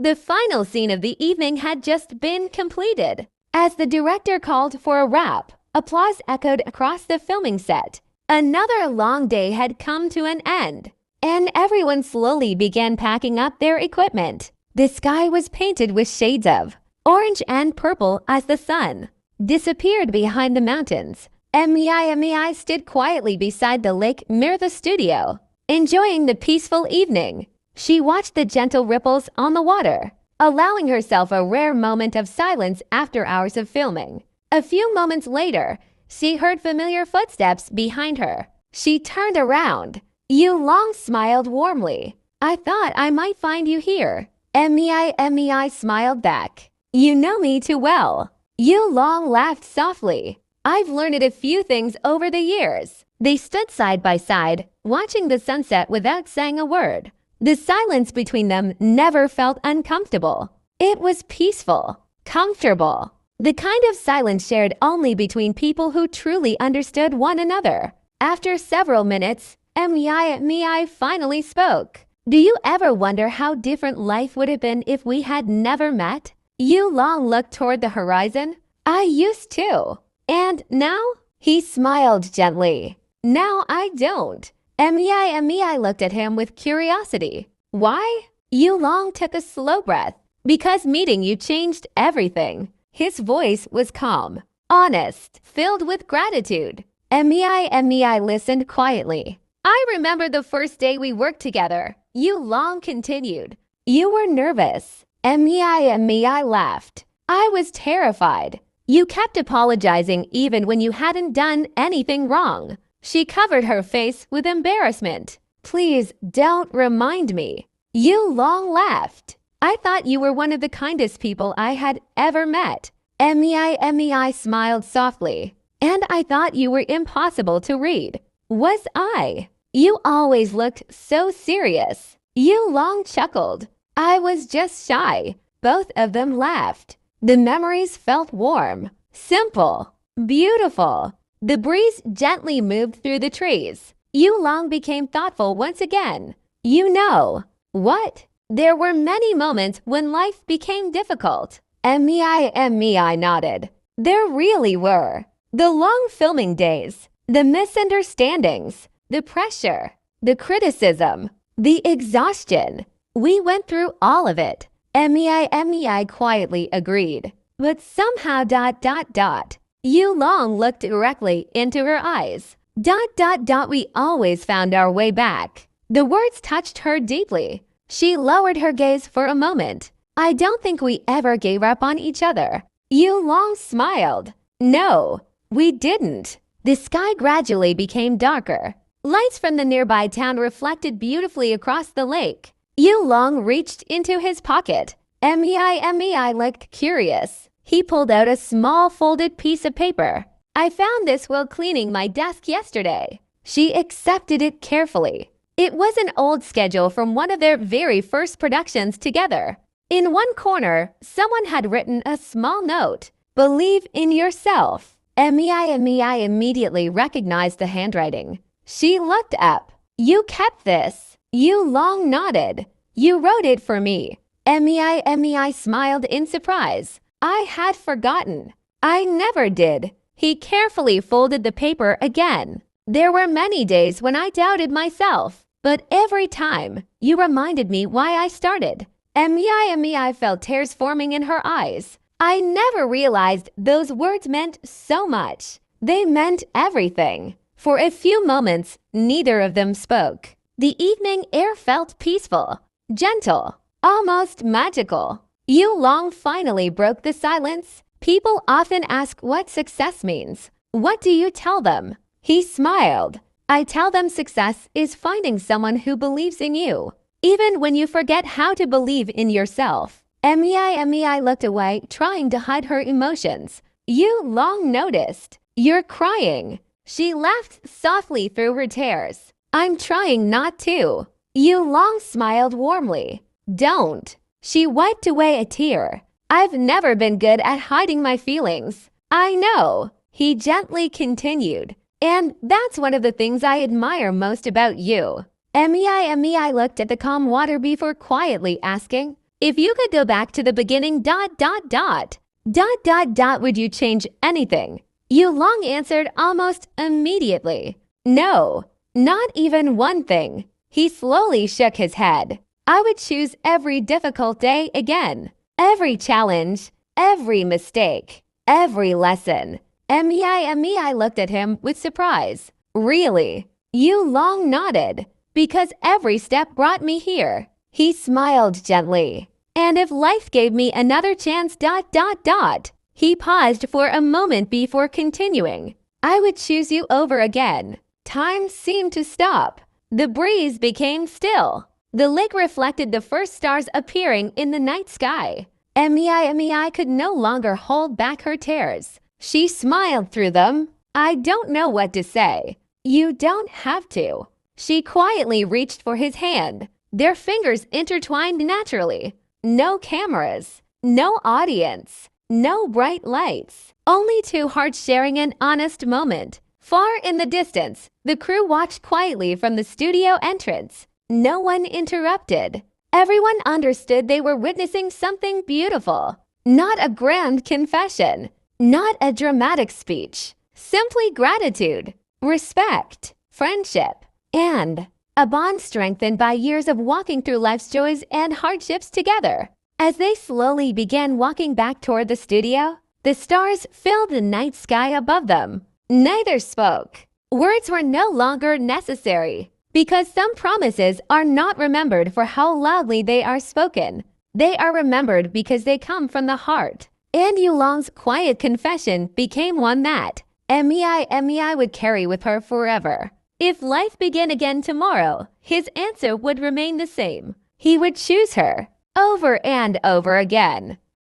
The final scene of the evening had just been completed. As the director called for a wrap, applause echoed across the filming set. Another long day had come to an end, and everyone slowly began packing up their equipment. The sky was painted with shades of orange and purple as the sun disappeared behind the mountains. Mei stood quietly beside the lake near the studio, enjoying the peaceful evening. She watched the gentle ripples on the water, allowing herself a rare moment of silence after hours of filming. A few moments later, she heard familiar footsteps behind her. She turned around. Yu Long smiled warmly. "I thought I might find you here." Mei smiled back. "You know me too well." Yu Long laughed softly. "I've learned a few things over the years." They stood side by side, watching the sunset without saying a word. The silence between them never felt uncomfortable. It was peaceful, comfortable. The kind of silence shared only between people who truly understood one another. After several minutes, Mei finally spoke. "Do you ever wonder how different life would have been if we had never met?" Yu Long looked toward the horizon. "I used to. And now?" He smiled gently. "Now I don't." Mei looked at him with curiosity. "Why?" Yu Long took a slow breath. "Because meeting you changed everything." His voice was calm, honest, filled with gratitude. Mei listened quietly. "I remember the first day we worked together," Yu Long continued. "You were nervous." Mei laughed. "I was terrified. You kept apologizing even when you hadn't done anything wrong." She covered her face with embarrassment. "Please don't remind me." Yu Long laughed. "I thought you were one of the kindest people I had ever met." Mei smiled softly. "And I thought you were impossible to read." "Was I?" "You always looked so serious." Yu Long chuckled. "I was just shy." Both of them laughed. The memories felt warm, simple, beautiful. The breeze gently moved through the trees. Yu Long became thoughtful once again. "You know." "What?" "There were many moments when life became difficult." Mei nodded. "There really were. The long filming days, the misunderstandings, the pressure, the criticism, the exhaustion. We went through all of it." Mei quietly agreed. "But somehow ... Yu Long looked directly into her eyes. ... We always found our way back." The words touched her deeply. She lowered her gaze for a moment. "I don't think we ever gave up on each other." Yu Long smiled. "No, we didn't." The sky gradually became darker. Lights from the nearby town reflected beautifully across the lake. Yu Long reached into his pocket. Mei looked curious. He pulled out a small folded piece of paper. "I found this while cleaning my desk yesterday." She accepted it carefully. It was an old schedule from one of their very first productions together. In one corner, someone had written a small note. "Believe in yourself." Mei immediately recognized the handwriting. She looked up. "You kept this." Yu Long nodded. "You wrote it for me." Mei smiled in surprise. "I had forgotten." "I never did." He carefully folded the paper again. "There were many days when I doubted myself, but every time, you reminded me why I started." Mei felt tears forming in her eyes. "I never realized those words meant so much." They meant everything. For a few moments, neither of them spoke. The evening air felt peaceful, gentle, almost magical. Yu Long finally broke the silence. "People often ask what success means. What do you tell them?" He smiled. "I tell them success is finding someone who believes in you, even when you forget how to believe in yourself." Mei looked away, trying to hide her emotions. Yu Long noticed. "You're crying." She laughed softly through her tears. "I'm trying not to." Yu Long smiled warmly. "Don't." She wiped away a tear. "I've never been good at hiding my feelings." "I know," he gently continued. "And that's one of the things I admire most about you." Mei looked at the calm water before quietly asking, If you could go back to the beginning, would you change anything? Yu Long answered almost immediately. No, not even one thing. He slowly shook his head. I would choose every difficult day again. Every challenge, every mistake, every lesson. Mei looked at him with surprise. Really? Yu Long nodded. Because every step brought me here. He smiled gently. And if life gave me another chance, He paused for a moment before continuing. I would choose you over again. Time seemed to stop. The breeze became still. The lake reflected the first stars appearing in the night sky. Mei could no longer hold back her tears. She smiled through them. I don't know what to say. You don't have to. She quietly reached for his hand. Their fingers intertwined naturally. No cameras, no audience, no bright lights. Only two hearts sharing an honest moment. Far in the distance, the crew watched quietly from the studio entrance. No one interrupted. Everyone understood they were witnessing something beautiful. Not a grand confession, not a dramatic speech. Simply gratitude, respect, friendship, and a bond strengthened by years of walking through life's joys and hardships together. As they slowly began walking back toward the studio, the stars filled the night sky above them. Neither spoke. Words were no longer necessary, because some promises are not remembered for how loudly they are spoken. They are remembered because they come from the heart. And Yu Long's quiet confession became one that Mei would carry with her forever. If life began again tomorrow, his answer would remain the same. He would choose her over and over again.